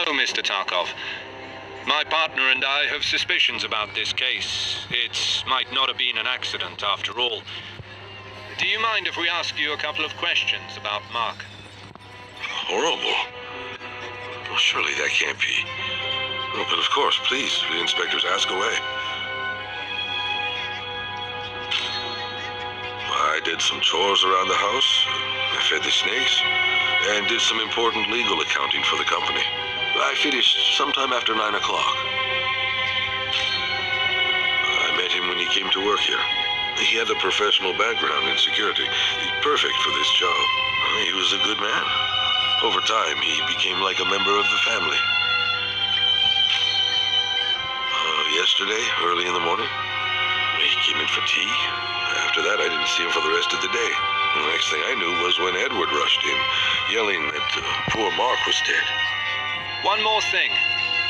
No, Mr. Tarkov. My partner and I have suspicions about this case. It might not have been an accident after all. Do you mind if we ask you a couple of questions about Mark? Horrible. Well, surely that can't be. Oh, but of course, please, the inspectors, ask away. I did some chores around the house, I fed the snakes, and did some important legal accounting for the company. I finished sometime after 9 o'clock. I met him when he came to work here. He had a professional background in security. He's perfect for this job. He was a good man. Over time, he became like a member of the family. Yesterday, early in the morning, he came in for tea. After that, I didn't see him for the rest of the day. The next thing I knew was when Edward rushed in, yelling that poor Mark was dead. One more thing.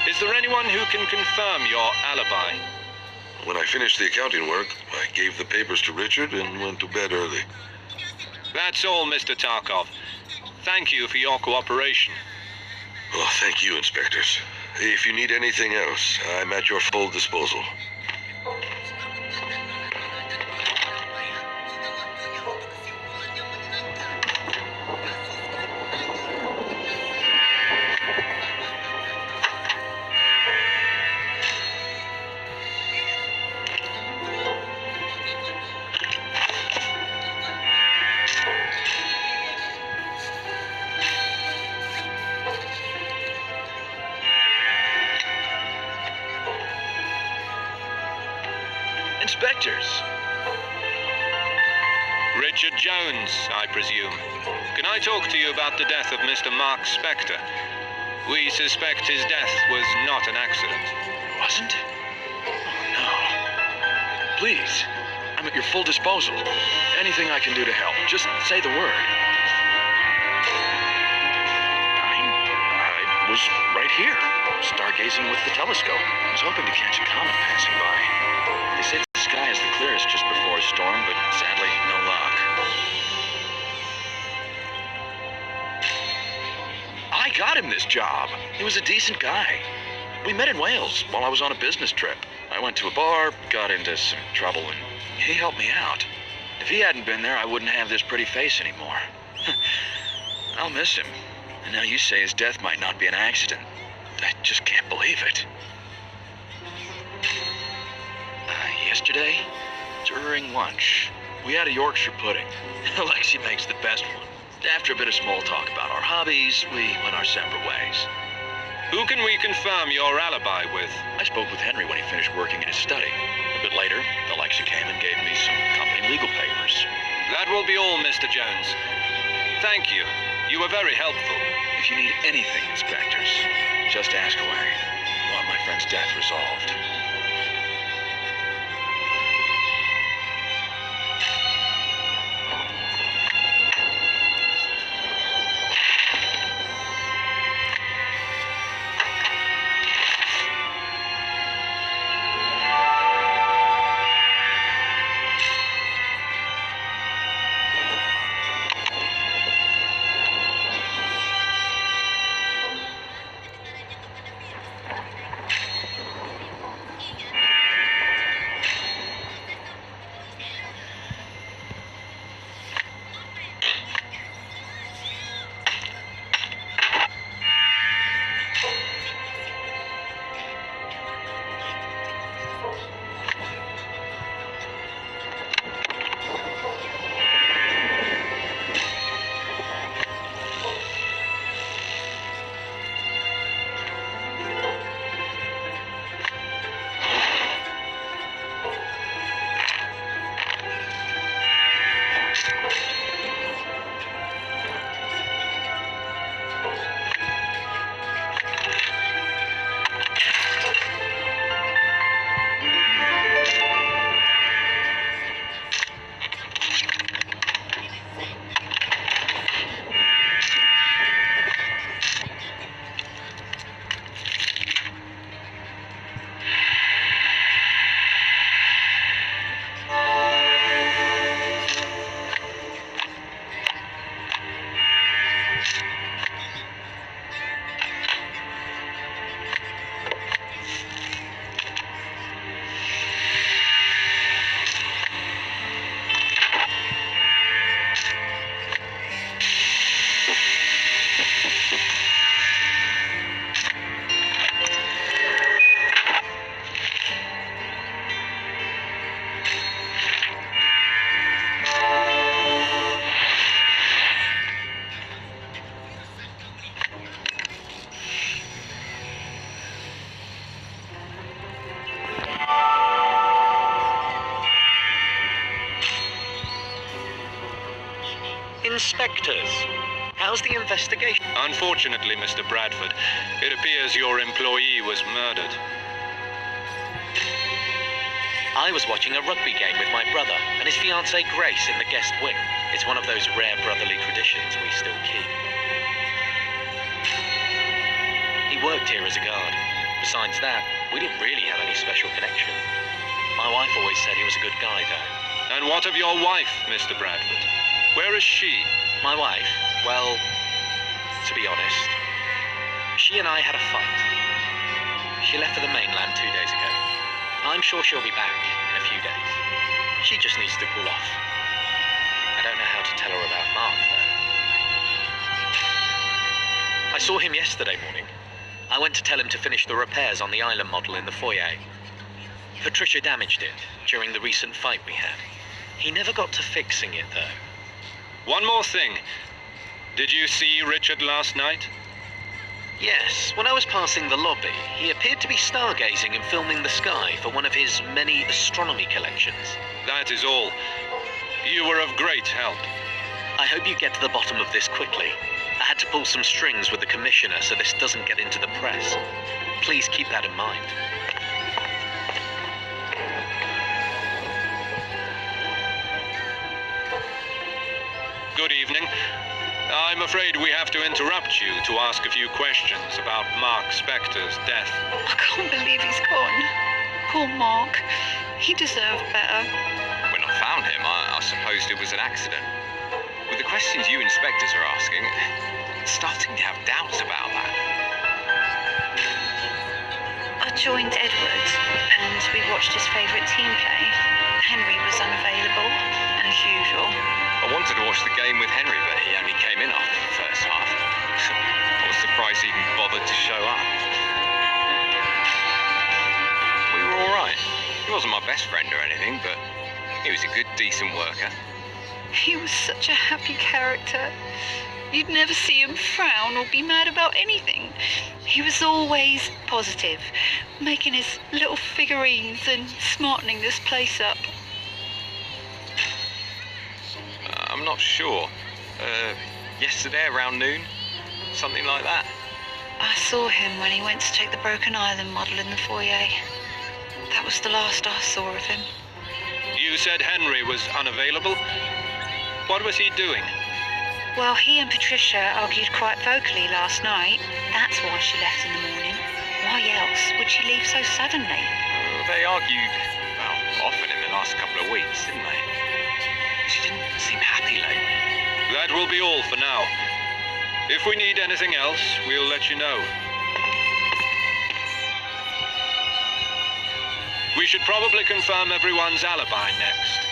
Is there anyone who can confirm your alibi? When I finished the accounting work, I gave the papers to Richard and went to bed early. That's all, Mr. Tarkov. Thank you for your cooperation. Well, thank you, inspectors. If you need anything else, I'm at your full disposal. Inspectors. Richard Jones, I presume. Can I talk to you about the death of Mr. Mark Spector? We suspect his death was not an accident. Wasn't? Oh, no. Please, I'm at your full disposal. Anything I can do to help, just say the word. I was right here, stargazing with the telescope. I was hoping to catch a comet passing by. They say the sky is the clearest just before a storm, but sadly, no luck. I got him this job. He was a decent guy. We met in Wales while I was on a business trip. I went to a bar, got into some trouble, and he helped me out. If he hadn't been there, I wouldn't have this pretty face anymore. I'll miss him. And now you say his death might not be an accident. I just can't believe it. Yesterday, during lunch, we had a Yorkshire pudding. Alexi makes the best one. After a bit of small talk about our hobbies, we went our separate ways. Who can we confirm your alibi with? I spoke with Henry when he finished working in his study. A bit later, Alexi came and gave me some company legal papers. That will be all, Mr. Jones. Thank you. You were very helpful. If you need anything, inspectors, just ask away. I want my friend's death resolved. spectres. How's the investigation? Unfortunately, Mr. Bradford, it appears your employee was murdered. I was watching a rugby game with my brother and his fiancée Grace in the guest wing. It's one of those rare brotherly traditions we still keep. He worked here as a guard. Besides that, we didn't really have any special connection. My wife always said he was a good guy, though. And what of your wife, Mr. Bradford? Where is she? My wife, well, to be honest, she and I had a fight. She left for the mainland 2 days ago. I'm sure she'll be back in a few days. She just needs to cool off. I don't know how to tell her about Mark, though. I saw him yesterday morning. I went to tell him to finish the repairs on the island model in the foyer. Patricia damaged it during the recent fight we had. He never got to fixing it, though. One more thing. Did you see Richard last night? Yes, when I was passing the lobby, he appeared to be stargazing and filming the sky for one of his many astronomy collections. That is all. You were of great help. I hope you get to the bottom of this quickly. I had to pull some strings with the commissioner so this doesn't get into the press. Please keep that in mind. Good evening. I'm afraid we have to interrupt you to ask a few questions about Mark Spector's death. I can't believe he's gone. Poor Mark. He deserved better. When I found him, I supposed it was an accident. With the questions you inspectors are asking, it's starting to have doubts about that. I joined Edward and we watched his favourite team play. Henry was unavailable, as usual. I wanted to watch the game with Henry, but he only came in after the first half. I was surprised he even bothered to show up. We were all right. He wasn't my best friend or anything, but he was a good, decent worker. He was such a happy character. You'd never see him frown or be mad about anything. He was always positive, making his little figurines and smartening this place up. I'm not sure. Yesterday around noon? Something like that. I saw him when he went to take the Broken Island model in the foyer. That was the last I saw of him. You said Henry was unavailable? What was he doing? Well, he and Patricia argued quite vocally last night. That's why she left in the morning. Why else would she leave so suddenly? They argued, well, often in the last couple of weeks, didn't they? She didn't seem happy lately. That will be all for now. If we need anything else, we'll let you know. We should probably confirm everyone's alibi next.